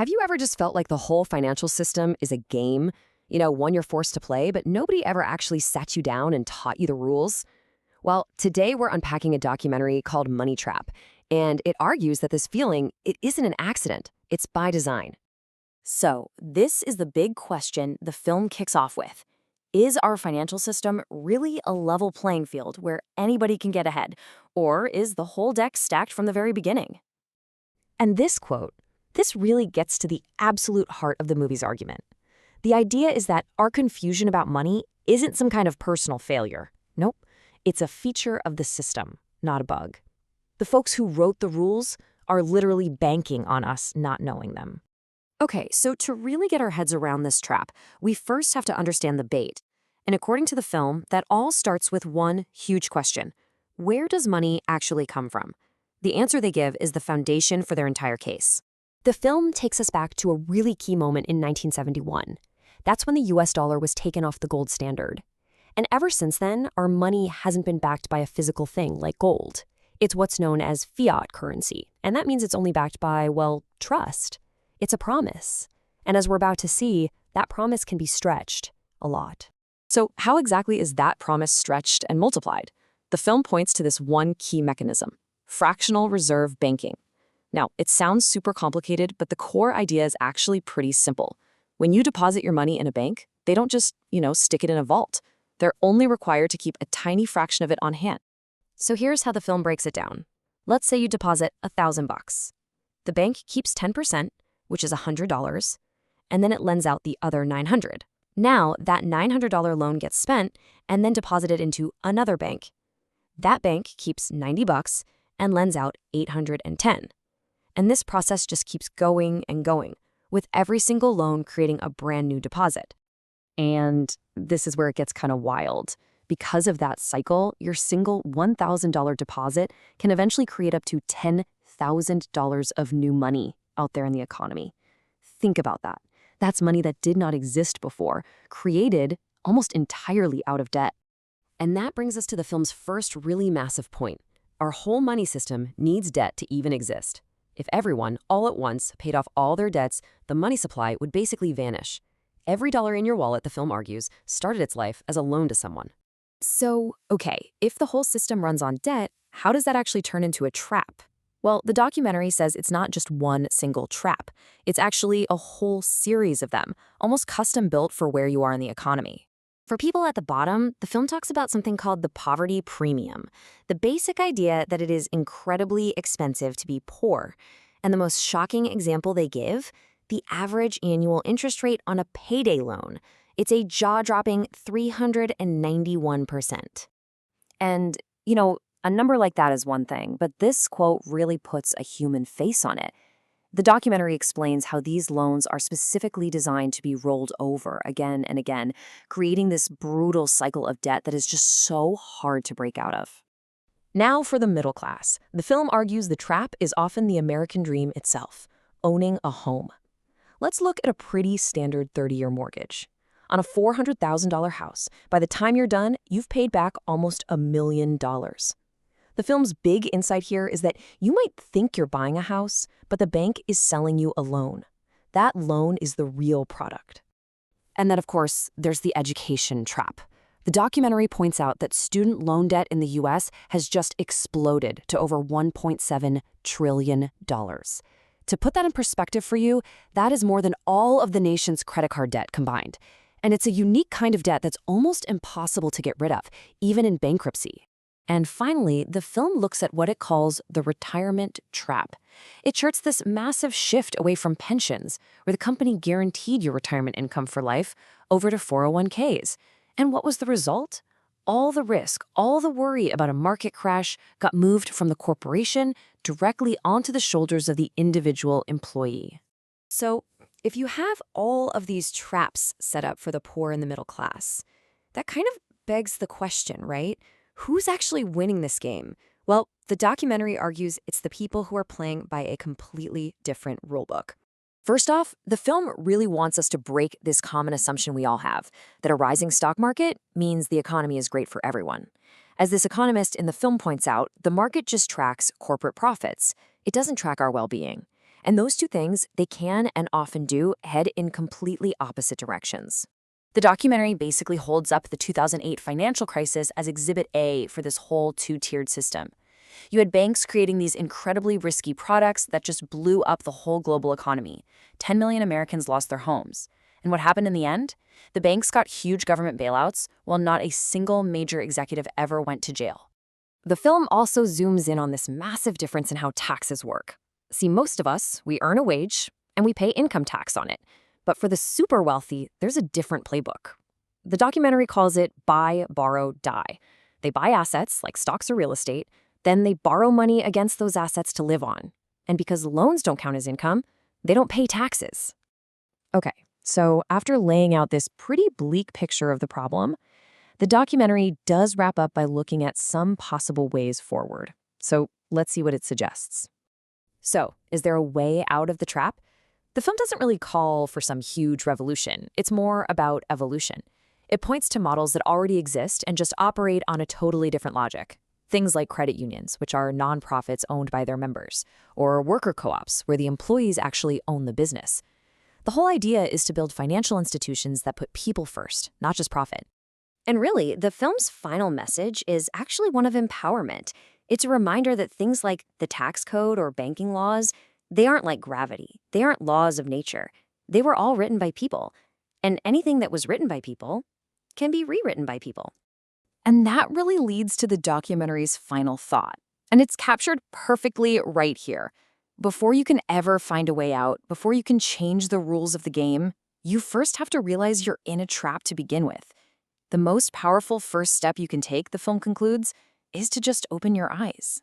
Have you ever just felt like the whole financial system is a game? One you're forced to play, but nobody ever actually sat you down and taught you the rules? Well, today we're unpacking a documentary called Money Trap, and it argues that this feeling, it isn't an accident, it's by design. So, this is the big question the film kicks off with. Is our financial system really a level playing field where anybody can get ahead? Or is the whole deck stacked from the very beginning? And this quote, this really gets to the absolute heart of the movie's argument. The idea is that our confusion about money isn't some kind of personal failure. Nope, it's a feature of the system, not a bug. The folks who wrote the rules are literally banking on us not knowing them. Okay, so to really get our heads around this trap, we first have to understand the bait. And according to the film, that all starts with one huge question. Where does money actually come from? The answer they give is the foundation for their entire case. The film takes us back to a really key moment in 1971. That's when the US dollar was taken off the gold standard. And ever since then, our money hasn't been backed by a physical thing like gold. It's what's known as fiat currency, and that means it's only backed by, well, trust. It's a promise. And as we're about to see, that promise can be stretched a lot. So how exactly is that promise stretched and multiplied? The film points to this one key mechanism: fractional reserve banking. Now, it sounds super complicated, but the core idea is actually pretty simple. When you deposit your money in a bank, they don't just, stick it in a vault. They're only required to keep a tiny fraction of it on hand. So here's how the film breaks it down. Let's say you deposit $1,000. The bank keeps 10%, which is $100, and then it lends out the other $900. Now, that $900 loan gets spent and then deposited into another bank. That bank keeps $90 and lends out $810. And this process just keeps going and going, with every single loan creating a brand new deposit. And this is where it gets kind of wild. Because of that cycle, your single $1,000 deposit can eventually create up to $10,000 of new money out there in the economy. Think about that. That's money that did not exist before, created almost entirely out of debt. And that brings us to the film's first really massive point. Our whole money system needs debt to even exist. If everyone, all at once, paid off all their debts, the money supply would basically vanish. Every dollar in your wallet, the film argues, started its life as a loan to someone. So, okay, if the whole system runs on debt, how does that actually turn into a trap? Well, the documentary says it's not just one single trap. It's actually a whole series of them, almost custom built for where you are in the economy. For people at the bottom, the film talks about something called the poverty premium, the basic idea that it is incredibly expensive to be poor. And the most shocking example they give, the average annual interest rate on a payday loan. It's a jaw-dropping 391%. And, a number like that is one thing, but this quote really puts a human face on it. The documentary explains how these loans are specifically designed to be rolled over again and again, creating this brutal cycle of debt that is just so hard to break out of. Now for the middle class. The film argues the trap is often the American dream itself, owning a home. Let's look at a pretty standard 30-year mortgage. On a $400,000 house, by the time you're done, you've paid back almost $1 million. The film's big insight here is that you might think you're buying a house, but the bank is selling you a loan. That loan is the real product. And then, of course, there's the education trap. The documentary points out that student loan debt in the US has just exploded to over $1.7 trillion. To put that in perspective for you, that is more than all of the nation's credit card debt combined. And it's a unique kind of debt that's almost impossible to get rid of, even in bankruptcy. And finally, the film looks at what it calls the retirement trap. It charts this massive shift away from pensions, where the company guaranteed your retirement income for life, over to 401ks. And what was the result? All the risk, all the worry about a market crash got moved from the corporation directly onto the shoulders of the individual employee. So, if you have all of these traps set up for the poor and the middle class, that kind of begs the question, right? Who's actually winning this game? Well, the documentary argues it's the people who are playing by a completely different rulebook. First off, the film really wants us to break this common assumption we all have, that a rising stock market means the economy is great for everyone. As this economist in the film points out, the market just tracks corporate profits. It doesn't track our well-being. And those two things, they can and often do head in completely opposite directions. The documentary basically holds up the 2008 financial crisis as Exhibit A for this whole two-tiered system. You had banks creating these incredibly risky products that just blew up the whole global economy. 10 million Americans lost their homes. And what happened in the end? The banks got huge government bailouts, while not a single major executive ever went to jail. The film also zooms in on this massive difference in how taxes work. See, most of us, we earn a wage, and we pay income tax on it. But for the super wealthy, there's a different playbook. The documentary calls it buy, borrow, die. They buy assets, like stocks or real estate, then they borrow money against those assets to live on. And because loans don't count as income, they don't pay taxes. Okay, so after laying out this pretty bleak picture of the problem, the documentary does wrap up by looking at some possible ways forward. So let's see what it suggests. So, is there a way out of the trap? The film doesn't really call for some huge revolution. It's more about evolution. It points to models that already exist and just operate on a totally different logic. Things like credit unions, which are nonprofits owned by their members, or worker co-ops, where the employees actually own the business. The whole idea is to build financial institutions that put people first, not just profit. And really, the film's final message is actually one of empowerment. It's a reminder that things like the tax code or banking laws, they aren't like gravity. They aren't laws of nature. They were all written by people. And anything that was written by people can be rewritten by people. And that really leads to the documentary's final thought. And it's captured perfectly right here. Before you can ever find a way out, before you can change the rules of the game, you first have to realize you're in a trap to begin with. The most powerful first step you can take, the film concludes, is to just open your eyes.